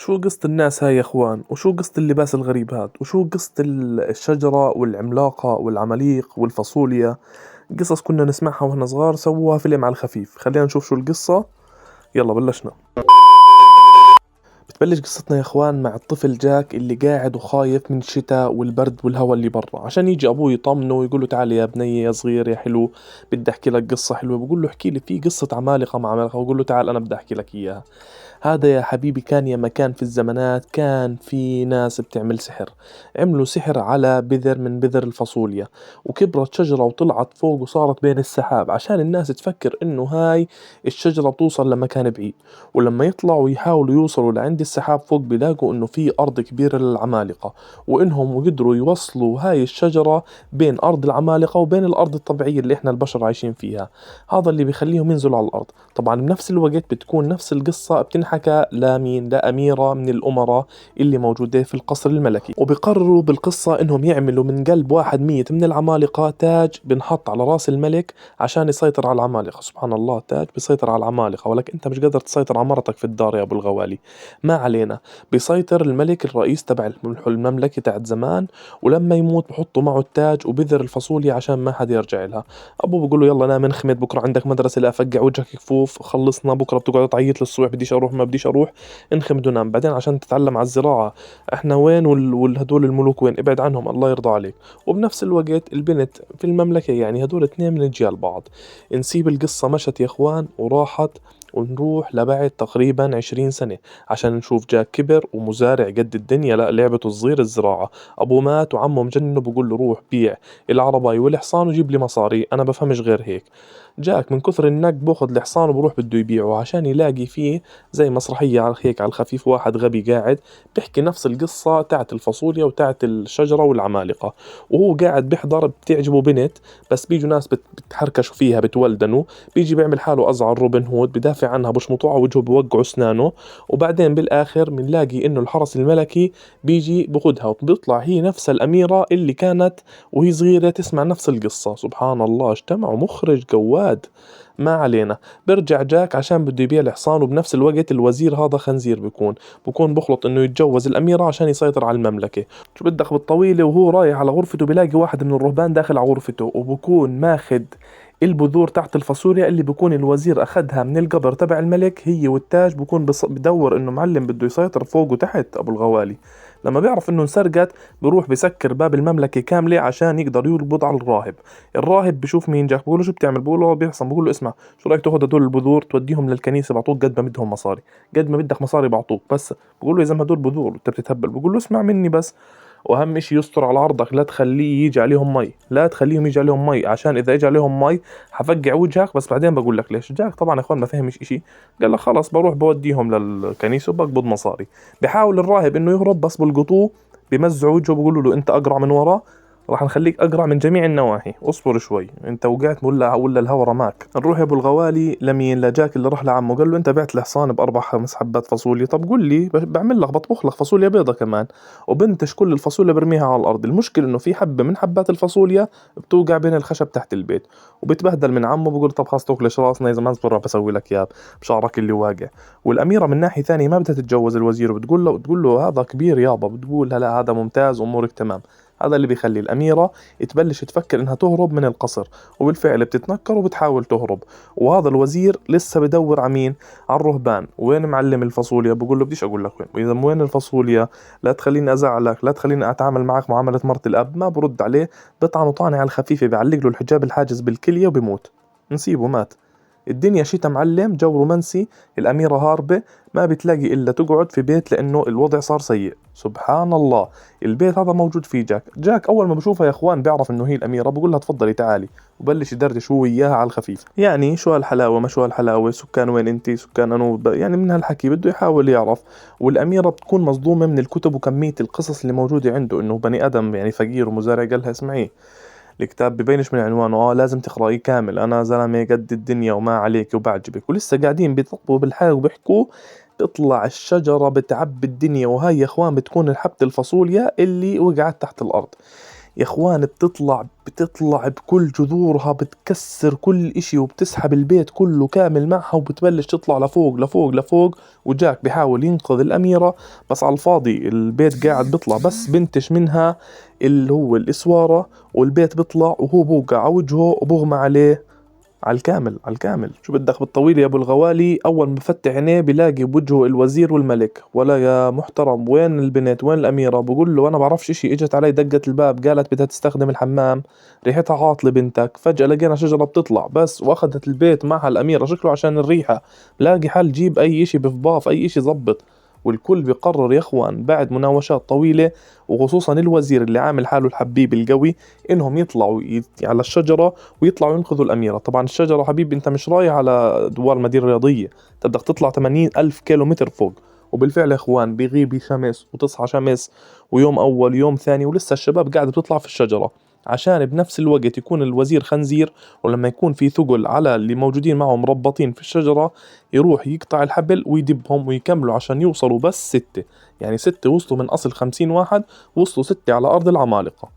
شو قصة الناس هاي يا اخوان؟ وشو قصة اللباس الغريب هاد؟ وشو قصة الشجرة والعملاقة والعماليق والفاصوليا؟ قصص كنا نسمعها واحنا صغار، سووها فيلم على الخفيف. خلينا نشوف شو القصة. يلا بلشنا. بتبلش قصتنا يا اخوان مع الطفل جاك اللي قاعد وخايف من الشتاء والبرد والهواء اللي برا، عشان يجي ابوه يطمنه ويقول له تعال يا بني يا صغير يا حلو، بدي احكي لك قصة حلوة. بقول له احكي لي في قصة عمالقة مع عمالقة، ويقول له تعال انا بدي احكي لك اياها. هذا يا حبيبي كان يا مكان في الزمانات كان في ناس بتعمل سحر. عملوا سحر على بذر من بذر الفاصوليا، وكبرت شجرة وطلعت فوق وصارت بين السحاب، عشان الناس تفكر انه هاي الشجرة بتوصل لمكان بعيد. ولما يطلعوا يحاولوا يوصلوا لعند السحاب فوق بيلاقوا انه في ارض كبيرة للعمالقة، وانهم قدروا يوصلوا هاي الشجرة بين ارض العمالقة وبين الارض الطبيعية اللي احنا البشر عايشين فيها. هذا اللي بيخليهم ينزلوا على الارض. طبعا بنفس الوقت بتكون نفس القصة بتنحكى لمين؟ لأميرة من الأمراء اللي موجودة في القصر الملكي، وبيقرروا بالقصة إنهم يعملوا من قلب واحد ميت من العمالقة تاج بنحط على رأس الملك عشان يسيطر على العمالقة. سبحان الله، تاج بيسيطر على العمالقة، ولكن أنت مش قادر تسيطر على مرتك في الدار يا أبو الغوالي. ما علينا. بيسيطر الملك الرئيس تبع المملكة تاعت زمان، ولما يموت بحطوا معه التاج وبذر الفاصوليا عشان ما حد يرجع لها. أبوه بيقول له يلا نام انخمد، بكرة عندك مدرسة، لا فقع وجهك كفوف، خلصنا بكرة بتقعد تعيط للصبح بديش أروح ما بديش أروح. انخمد ونام بعدين عشان تتعلم على الزراعة. احنا وين والهدول الملوك وين؟ ابعد عنهم الله يرضى عليك. وبنفس الوقت البنت في المملكة، يعني هدول اثنين من جيال بعض. نسيب القصة مشت يا اخوان وراحت، ونروح لبعد تقريبا 20 سنة عشان نشوف جاك كبر ومزارع قد الدنيا، لا لعبته الصغير الزراعة. أبوه مات وعمه مجننه بقول له روح بيع العرباي والحصان وجيب لي مصاري، أنا بفهمش غير هيك. جاك من كثر النق باخذ الحصان وبروح بده يبيعه عشان يلاقي فيه زي مسرحية على هيك على الخفيف، واحد غبي قاعد بيحكي نفس القصة تاعت الفاصوليا وتاعت الشجرة والعمالقة، وهو قاعد بيحضر. بتعجبه بنت، بس بيجوا ناس بتحركشوا فيها بتولدنوا. بيجي بيعمل حاله أزعر روبن هود، بدافع عنها بشمطوها على وجهه بوقعوا أسنانه. وبعدين بالآخر بنلاقي إنه الحرس الملكي بيجي بخدها، وبيطلع هي نفس الأميرة اللي كانت وهي صغيرة تسمع نفس القصة. سبحان الله، اجتمعوا مخرج جواد. ما علينا. برجع جاك عشان بده يبيع الحصان، وبنفس الوقت الوزير هذا خنزير بكون بخلط انه يتجوز الاميرة عشان يسيطر على المملكة. شو بدك بالطويلة؟ وهو رايح على غرفته بيلاقي واحد من الرهبان داخل على غرفته، وبكون ماخد البذور تحت الفاصوليا اللي بكون الوزير اخدها من القبر تبع الملك، هي والتاج. بكون بدور انه معلم بده يسيطر فوق وتحت ابو الغوالي. لما بيعرف انه انسرقت بروح بسكر باب المملكة كاملة عشان يقدر يقبض على الراهب. الراهب بشوف مين جاك بقول له شو بتعمل؟ بقول له بيحصل. بقول له اسمع، شو رايك تاخذ هدول البذور توديهم للكنيسة بعطوك قد ما بدهم مصاري، قد ما بدك مصاري بعطوك. بس بقول له اذا ما هدول بذور انت بتتهبل. بقول له اسمع مني بس، واهم اشي يستر على عرضك، لا تخليه يجي عليهم مي، لا تخليهم يجي عليهم مي، عشان اذا اجى عليهم مي حفقع وجهك. بس بعدين بقول لك ليش. جاك طبعا يا اخوان ما فهمش اشي، قال لك خلاص بروح بوديهم للكنيسة وبقبض مصاري. بحاول الراهب انه يهرب بس بلقطوه، بمزعوا وجهه بيقولوا له انت اقرع من ورا، راح نخليك اقرع من جميع النواحي، اصبر شوي انت وقعت ولا الهوا رماك. نروح يا ابو الغوالي لمين؟ لجاك اللي راح لعمه قال له انت بعت الحصان باربع خمس حبات فاصوليا، طب قول لي بعمل لك بطبخ لك فاصوليا بيضة كمان، وبنتش كل الفاصوليا برميها على الارض. المشكلة انه في حبة من حبات الفاصوليا بتوقع بين الخشب تحت البيت، وبتبهدل من عمه. بقول طب خلاص تاكلش راسنا اذا ما بروح بسوي لك اياه بشعرك اللي واقع. والاميرة من ناحية ثانية ما بدها تتجوز الوزير، بتقول له هذا كبير يابا، بتقول لا هذا ممتاز امورك تمام. هذا اللي بيخلي الأميرة تبلش تفكر إنها تهرب من القصر، وبالفعل بتتنكر وبتحاول تهرب. وهذا الوزير لسه بدور على مين؟ على الرهبان. وين معلم الفاصوليا؟ بقول له بديش أقول لك وين، وإذا وين الفاصوليا لا تخليني أزعلك، لا تخليني أتعامل معك معاملة مرت الأب. ما برد عليه، بطعنه طعنة على الخفيفة، بيعلق له الحجاب الحاجز بالكلية وبيموت. نسيبه مات. الدنيا شتا معلم، جو رومانسي. الأميرة هاربة، ما بتلاقي إلا تقعد في بيت لأنه الوضع صار سيء. سبحان الله، البيت هذا موجود فيه جاك أول ما بشوفها يا إخوان بيعرف إنه هي الأميرة، بقول لها تفضلي تعالي، وبلش يدردش هو وياها على الخفيف. يعني شو هالحلاوة ما شو هالحلاوة، سكان وين أنتي، سكان أنو، يعني من هالحكي بده يحاول يعرف. والأميرة بتكون مصدومة من الكتب وكمية القصص اللي موجودة عنده، إنه بني آدم يعني فقير ومزارع. قال لها اسمعي، الكتاب ببينش من عنوانه لازم تقرأيه كامل، أنا زلمة قد الدنيا وما عليك وبعجبك. ولسه قاعدين بيطبوا بالحال وبيحكوا، تطلع الشجرة بتعبي الدنيا. وهاي يا اخوان بتكون الحبة الفاصوليا اللي وقعت تحت الأرض. يا اخوان بتطلع بكل جذورها، بتكسر كل اشي وبتسحب البيت كله كامل معها، وبتبلش تطلع لفوق لفوق لفوق. وجاك بحاول ينقذ الأميرة بس على الفاضي، البيت قاعد بيطلع بس بنتش منها اللي هو الإسوارة، والبيت بيطلع وهو بوقع على وجهه وبغمى عليه على الكامل على الكامل. شو بدك بالطويل يا ابو الغوالي؟ اول ما بفتح عينيه بلاقي بوجهه الوزير والملك. ولا يا محترم وين البنت وين الاميره؟ بقول له انا بعرفش اشي. اجت علي دقت الباب قالت بدها تستخدم الحمام، ريحتها عاطله بنتك. فجاه لقينا شجره بتطلع بس واخذت البيت معها الاميره، شكله عشان الريحه. لاقي حل جيب اي اشي بفضاف اي اشي زبط. والكل بيقرر يا اخوان بعد مناوشات طويلة، وخصوصا الوزير اللي عامل حاله الحبيب القوي، انهم يطلعوا على الشجرة ويطلعوا ينقذوا الأميرة. طبعا الشجرة حبيبي انت مش رايح على دوار مدينة رياضية، انت بدك تطلع 80 ألف كيلو متر فوق. وبالفعل يا اخوان بيغيب شمس وتصحى شمس، ويوم اول يوم ثاني ولسه الشباب قاعدة بتطلع في الشجرة، عشان بنفس الوقت يكون الوزير خنزير. ولما يكون في ثقل على اللي موجودين معهم مربطين في الشجرة، يروح يقطع الحبل ويدبهم ويكملوا عشان يوصلوا بس 6. يعني 6 وصلوا من أصل 50 واحد، وصلوا 6 على أرض العمالقة.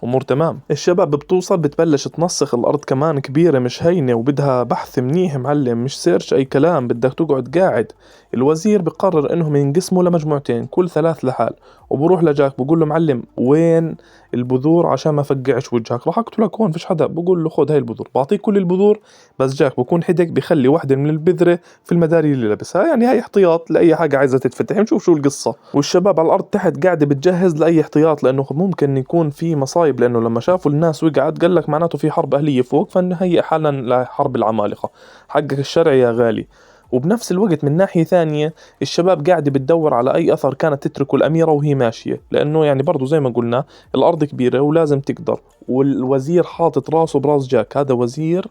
أمور تمام. الشباب بتوصل بتبلش تنسخ الأرض كمان كبيرة مش هينة، وبدها بحث منيح معلم، مش سيرش أي كلام، بدك تقعد قاعد. الوزير بقرر إنهم ينقسموا لمجموعتين كل 3 لحال، وبروح لجاك بقول له معلم وين البذور عشان ما فقعش وجهك؟ راح اقتلك هون فيش حدا. بقول له خذ هاي البذور، بعطيك كل البذور. بس جاك بكون حدك بخلي واحدة من البذرة في المداري اللي لابسها، يعني هاي احتياط لأي حاجة عايزة تتفتح. نشوف شو القصة. والشباب على الأرض تحت قاعدة بتجهز لأي احتياط، لأنه ممكن يكون في مصايب، لأنه لما شافوا الناس وقعت قال لك معناته في حرب أهلية فوق، فنهيئ حالنا لحرب العمالقة. حقك الشرعي يا غالي. وبنفس الوقت من ناحية ثانية الشباب قاعدة بتدور على أي أثر كانت تتركه الأميرة وهي ماشية، لأنه يعني برضو زي ما قلنا الأرض كبيرة ولازم تقدر. والوزير حاطط راسه براس جاك، هذا وزير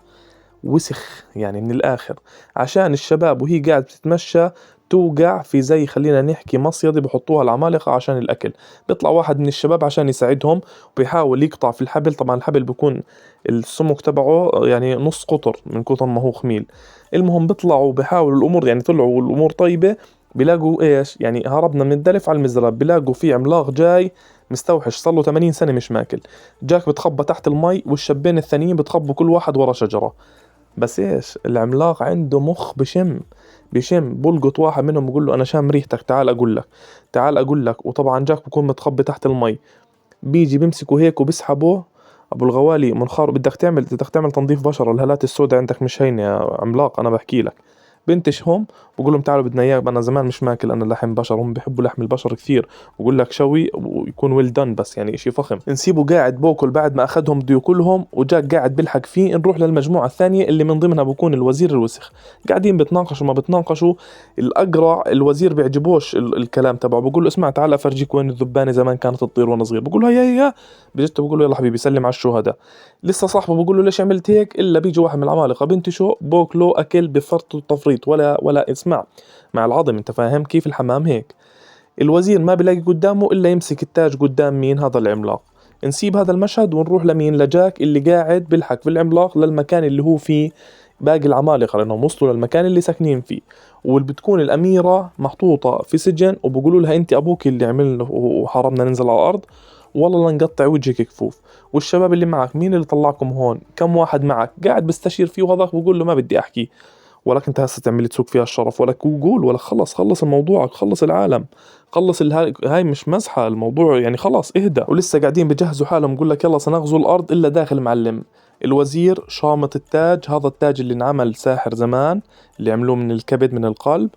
وسخ يعني من الآخر. عشان الشباب وهي قاعد بتتمشى توقع في زي خلينا نحكي مصيدة بحطوها العمالقة عشان الأكل. بيطلع واحد من الشباب عشان يساعدهم وبيحاول يقطع في الحبل. طبعا الحبل بيكون السمك تبعه يعني نص قطر من كثر ما هو خميل. المهم بيطلعوا بيحاولوا الأمور، يعني طلعوا والأمور طيبة. بيلاقوا إيش يعني؟ هربنا من الدلف على المزراب، بيلاقوا في عملاق جاي مستوحش صار له 80 سنة مش ماكل. جاك بتخبى تحت المي، والشابين الثانيين بتخبوا كل واحد ورا شجرة. بس ايش العملاق عنده مخ بشم بلقط واحد منهم بقول له انا شام ريحتك تعال اقول لك، تعال اقول لك. وطبعا جاك بكون متخبي تحت المي، بيجي بيمسكه هيك وبيسحبه. ابو الغوالي منخار، بدك تعمل تنظيف بشرة. الهالات السوداء عندك مش هينة يا عملاق، انا بحكي لك. بنتشهم بقول لهم تعالوا بدنا اياه، انا زمان مش ماكل انا لحم بشر. هم بيحبوا لحم البشر كثير، بقول لك شوي ويكون ويل دان، بس يعني اشي فخم. نسيبه قاعد بوكل بعد ما اخذهم بده ياكلهم، وجاك قاعد بيلحق فيه. نروح للمجموعة الثانية اللي من ضمنها بكون الوزير الوسخ. قاعدين بتناقشوا ما بتناقشوا. الاقرع الوزير بيعجبوش الكلام تبعه، بقول له اسمع تعال افرجيك وين الذبانة زمان كانت تطير وانا صغير. بقول له هيا بجد. بقول له يلا حبيبي سلم على الشهداء. لسه صاحبه بقول له ليش عملت هيك؟ الا بيجي واحد من العمالقه بنتي شو بوكلو اكل بفرط التفريط ولا اسمع مع العظم. انت فاهم كيف الحمام هيك. الوزير ما بلاقي قدامه الا يمسك التاج قدام مين؟ هذا العملاق. نسيب هذا المشهد ونروح لمين؟ لجاك اللي قاعد بيلحق في العملاق للمكان اللي هو فيه باقي العمالقة، لأنهم وصلوا للمكان اللي ساكنين فيه. واللي بتكون الأميرة محطوطة في سجن، وبقولوا لها أنت أبوك اللي عمل وحرمنا ننزل على الأرض، والله لنقطع وجهك كفوف. والشباب اللي معك مين اللي طلعكم هون؟ كم واحد معك؟ قاعد بستشير فيه، وهذاك بقول له ما بدي أحكي. ولك انت هسه تعمل تسوق فيها الشرف؟ ولك وقول ولا خلص الموضوع، خلص العالم، خلص هاي مش مزحة الموضوع يعني، خلاص اهدى. ولسه قاعدين بجهزوا حالهم بقول لك يلا سنغزو الارض. الا داخل معلم الوزير شامط التاج، هذا التاج اللي انعمل ساحر زمان، اللي عملوه من الكبد من القلب.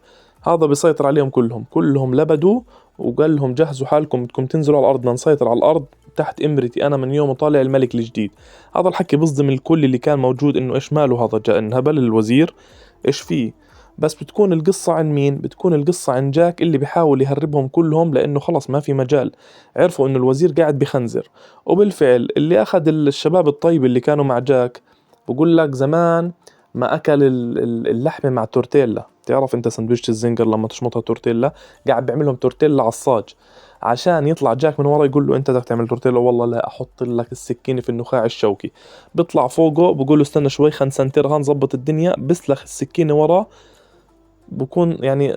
هذا بيسيطر عليهم كلهم لبدوا. وقال لهم جهزوا حالكم بدكم تنزلوا على الارض، بدنا نسيطر على الارض تحت امرتي انا من يوم طالع الملك الجديد. هذا الحكي بصدم الكل اللي كان موجود، انه ايش ماله هذا جاء انهبل الوزير ايش فيه. بس بتكون القصة عن مين؟ بتكون القصة عن جاك اللي بيحاول يهربهم كلهم، لأنه خلص ما في مجال. عرفوا إنه الوزير قاعد بخنزر. وبالفعل اللي أخذ الشباب الطيب اللي كانوا مع جاك، بقول لك زمان ما أكل اللحمة مع تورتيلا. تعرف أنت سندويشة الزنجر لما تشمطها تورتيلا؟ قاعد بيعملهم تورتيلا عصاج، عشان يطلع جاك من ورا يقول له انت بدك تعمل تورتيلا؟ والله لا، احط لك السكينه في النخاع الشوكي. بيطلع فوقه بقول له استنى شوي خلينا نسنترها نظبط الدنيا. بسلخ السكينه ورا، بكون يعني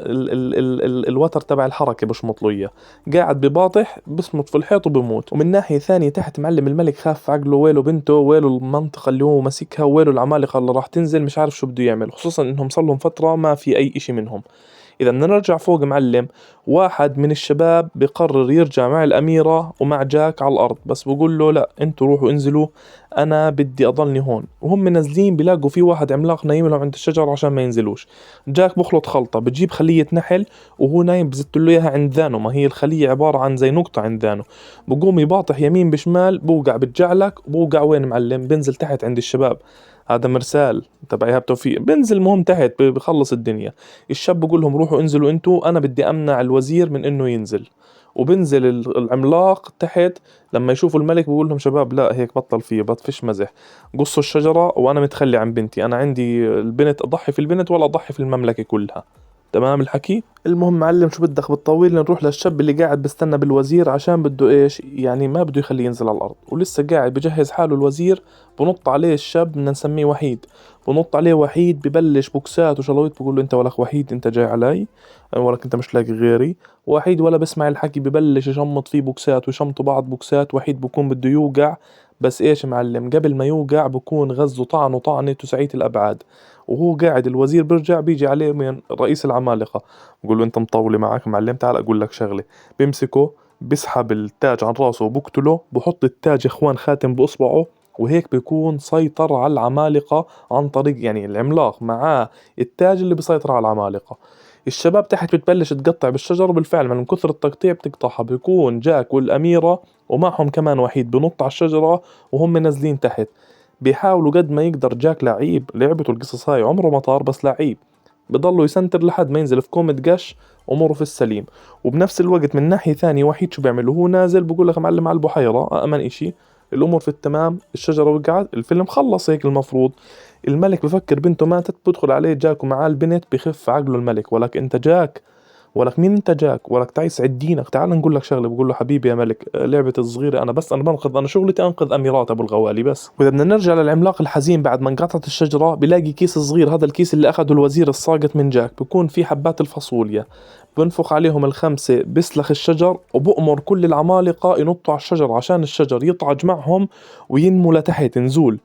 الوتر تبع الحركة بشمط له إياه، قاعد بباطح بسمط في الحيط وبموت. ومن ناحية ثانية تحت معلم الملك خاف عقله، ويله بنته، ويله المنطقة اللي هو ماسكها، ويله العمالقة اللي راح تنزل، مش عارف شو بده يعمل، خصوصا انهم صار لهم فترة ما في اي اشي منهم. إذا بدنا نرجع فوق معلم، واحد من الشباب بقرر يرجع مع الأميرة ومع جاك على الأرض، بس بقول له لا انتوا روحوا انزلوا، أنا بدي أضلني هون. وهم نازلين بيلاقوا في واحد عملاق نايم لهم عند الشجرة عشان ما ينزلوش. جاك بخلط خلطة، بتجيب خلية نحل وهو نايم بزت له إياها عند ذانه، ما هي الخلية عبارة عن زي نقطة عند ذانه. بقوم يباطح يمين بشمال، بوقع بتجعلك، بوقع وين معلم؟ بنزل تحت عند الشباب. هذا مرسال تبع ايهاب توفيق، بنزل مهم تحت بخلص الدنيا. الشاب بقول لهم روحوا انزلوا انتوا، انا بدي امنع الوزير من انه ينزل. وبنزل العملاق تحت، لما يشوفوا الملك بقول لهم شباب لا هيك بطل فيه، بطفش مزح، قصوا الشجرة وانا متخلي عن بنتي، انا عندي البنت، اضحي في البنت ولا اضحي في المملكة كلها. تمام الحكي. المهم معلم شو بدك بالطويل، نروح للشاب اللي قاعد بستنى بالوزير عشان بده ايش يعني، ما بده يخليه ينزل على الارض، ولسه قاعد بجهز حاله الوزير. بنط عليه الشاب، بدنا نسميه وحيد. بنط عليه وحيد، ببلش بوكسات وشلويت، بقول له انت ولك وحيد، انت جاي علي ولك، انت مش لاقي غيري. وحيد ولا بسمع الحكي، ببلش يشمط فيه بوكسات، ويشمطوا بعض بوكسات. وحيد بكون بده يوقع، بس ايش معلم، قبل ما يوقع بكون غزه طعنه طعنة تسعية الابعاد. وهو قاعد الوزير برجع، بيجي عليه من رئيس العمالقة، بقول له انت مطولي معك معلم، تعال اقول لك شغلة. بيمسكه، بيسحب التاج عن راسه وبقتله، بحط التاج اخوان خاتم باصبعه. وهيك بيكون سيطر على العمالقة عن طريق يعني العملاق معاه التاج اللي بيسيطر على العمالقة. الشباب تحت بتبلش تقطع بالشجر، وبالفعل من كثر التقطيع بتقطعها. بيكون جاك والأميرة ومعهم كمان وحيد بنط على الشجرة وهم نازلين تحت. بيحاولوا قد ما يقدر، جاك لعيب، لعبته القصص هاي عمره ما طار بس لعيب، بضلوا يسنتر لحد ما ينزل في كومة قش أموره في السليم. وبنفس الوقت من ناحية ثانية وحيد شو بيعمل وهو نازل؟ بقول لك يا معلم على البحيرة أأمن إشي، الأمور في التمام، الشجرة وقعت، الفيلم خلص هيك المفروض. الملك بفكر بنته ماتت، بدخل عليه جاك ومعاه البنت، بخف عقله الملك، ولك أنت جاك، ولك مين انت جاك، ولك تعي سعد دينك، تعال نقول لك شغله. بقول له حبيبي يا ملك، لعبة الصغيرة، انا بس انا بنقذ، انا شغلتي انقذ اميرات ابو الغوالي بس. واذا بدنا نرجع للعملاق الحزين، بعد ما انقطعت الشجرة بلاقي كيس صغير، هذا الكيس اللي اخذه الوزير الساقط من جاك، بكون فيه حبات الفاصوليا. بنفخ عليهم الخمسة، بسلخ الشجر، وبأمر كل العمالقة ينطوا على الشجر عشان الشجر يطعج معهم وينمو لتحت نزول.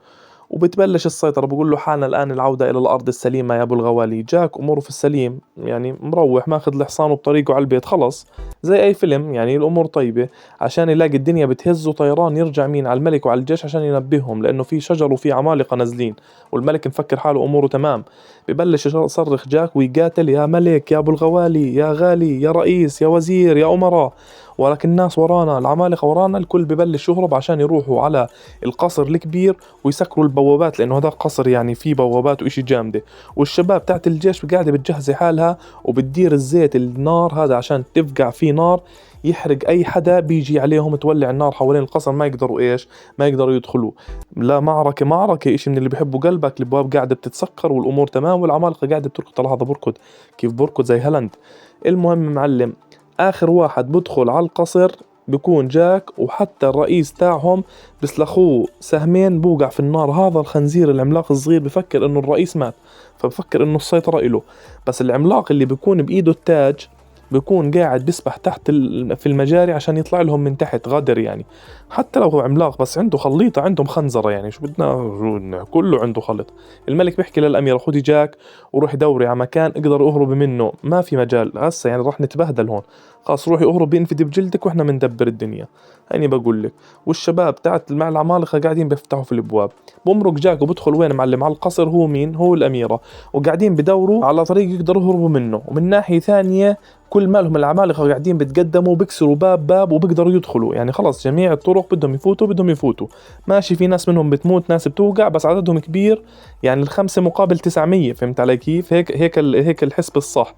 وبتبلش السيطرة. بقول له حان الآن العودة إلى الأرض السليمة يا أبو الغوالي. جاك أموره في السليم، يعني مروح ماخذ الحصان وبطريقه على البيت خلص، زي أي فيلم يعني الأمور طيبة. عشان يلاقي الدنيا بتهز وطيران، يرجع مين على الملك وعلى الجيش عشان ينبههم، لأنه في شجر وفي عمالقة نازلين. والملك مفكر حاله أموره تمام. ببلش يصرخ جاك ويقاتل، يا ملك يا أبو الغوالي، يا غالي، يا رئيس، يا وزير، يا أمراء. ولكن الناس ورانا، العمالقة ورانا، الكل ببلش يهرب عشان يروحوا على القصر الكبير ويسكروا البوابات، لأنه هذا قصر يعني فيه بوابات وإشي جامدة. والشباب تاعت الجيش قاعدة بتجهز حالها وبتدير الزيت النار هذا عشان تفقع فيه نار يحرق أي حدا بيجي عليهم، تولع النار حوالين القصر، ما يقدروا إيش، ما يقدروا يدخلوا. لا معركة إشي من اللي بيحبوا قلبك. الأبواب قاعدة بتتسكر والأمور تمام، والعمالقة قاعدة بتركض. لحظة، بركض كيف بركض؟ زي هلند. المهم معلم، آخر واحد بدخل على القصر بيكون جاك، وحتى الرئيس تاعهم بسلخوه سهمين، بوقع في النار. هذا الخنزير العملاق الصغير بفكر انه الرئيس مات، فبفكر انه السيطرة إله. بس العملاق اللي بيكون بإيده التاج بيكون قاعد بيسبح تحت في المجاري عشان يطلع لهم من تحت غدر يعني. حتى لو هو عملاق بس عنده خليطة، عنده مخنزرة يعني، شو بدنا كله عنده خلط. الملك بيحكي للأميرة خدي جاك وروحي دوري على مكان اقدر اهربي منه، ما في مجال هسه يعني راح نتبهدل هون، خلاص روحي اهربي انفدي بجلدك واحنا بندبر الدنيا. هيني بقول لك. والشباب تاعت مع العمالقة قاعدين بيفتحوا في الابواب. بمرق جاك وبدخل وين معلم؟ على القصر. هو مين؟ هو الأميرة. وقاعدين بدوروا على طريق يقدروا يهربوا منه. ومن ناحية ثانية كل مالهم العمالقة قاعدين بتقدموا وبكسروا باب وبيقدروا يدخلوا، يعني خلاص جميع الطرق بدهم يفوتوا بدهم يفوتوا. ماشي، في ناس منهم بتموت، ناس بتوقع، بس عددهم كبير، يعني الخمسة مقابل 900. فهمت علي كيف؟ هيك الحسب الصح.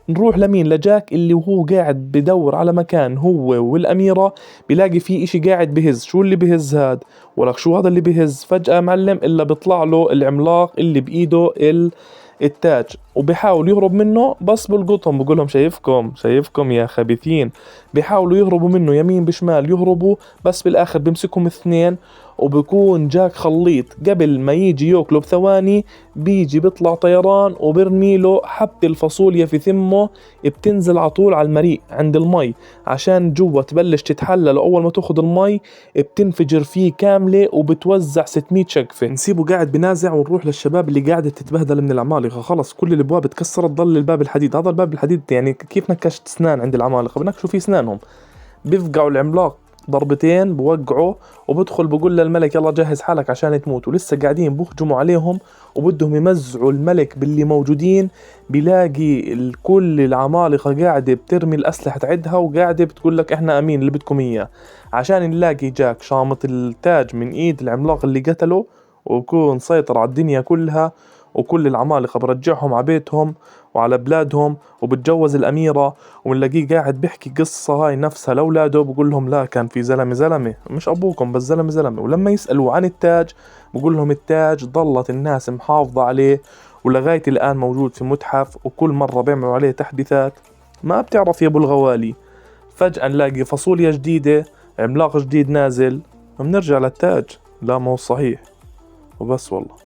نروح لمين؟ لجاك اللي وهو قاعد بدور على مكان هو والأميرة، بيلاقي فيه إشي قاعد بهز. شو اللي بهز هاد؟ ولك شو هذا اللي بهز؟ فجأة معلم إلا بيطلع له العملاق اللي بإيده التاج، وبيحاول يهرب منه بس بلقطهم. بقولهم شايفكم يا خبيثين. بيحاولوا يهربوا منه يمين بشمال يهربوا، بس بالآخر بيمسكهم اثنين وبكون جاك خليط قبل ما يجي ياكله بثواني، بيجي بيطلع طيران وبرميله حبة الفاصوليا في ثمه، بتنزل عطول على المريء عند المي عشان جوا تبلش تتحلل، وأول ما تاخد المي بتنفجر فيه كاملة وبتوزع 600 شقفة. نسيبه قاعد بنازع ونروح للشباب اللي قاعدة تتبهدل من العمالقة. خلص كل الابواب اتكسرت، ضل الباب الحديد. هذا الباب الحديد يعني كيف نكشت اسنان عند العمالقة، بنكشوا فيه اسنانهم. بيفقعوا العملاق ضربتين، بوقعوا وبدخل بقول للملك يلا جهز حالك عشان تموت، ولسه قاعدين بهجموا عليهم وبدهم يمزعوا الملك باللي موجودين. بلاقي كل العمالقة قاعدة بترمي الأسلحة عندها وقاعدة بتقول لك احنا امين اللي بدكم اياه، عشان نلاقي جاك شامط التاج من ايد العملاق اللي قتله وبكون سيطر على الدنيا كلها. وكل العمالقة برجعهم على بيتهم وعلى بلادهم، وبتجوز الأميرة. ونلاقيه قاعد بيحكي قصة هاي نفسها لأولاده، بقول لهم لا كان في زلمة مش أبوكم بس زلمة. ولما يسألوا عن التاج بقول لهم التاج ضلت الناس محافظة عليه ولغاية الآن موجود في متحف، وكل مرة بيعملوا عليه تحديثات. ما بتعرف يا أبو الغوالي، فجأة نلاقي فاصوليا جديدة، عملاق جديد نازل، بنرجع للتاج. لا ما هو صحيح. وبس والله.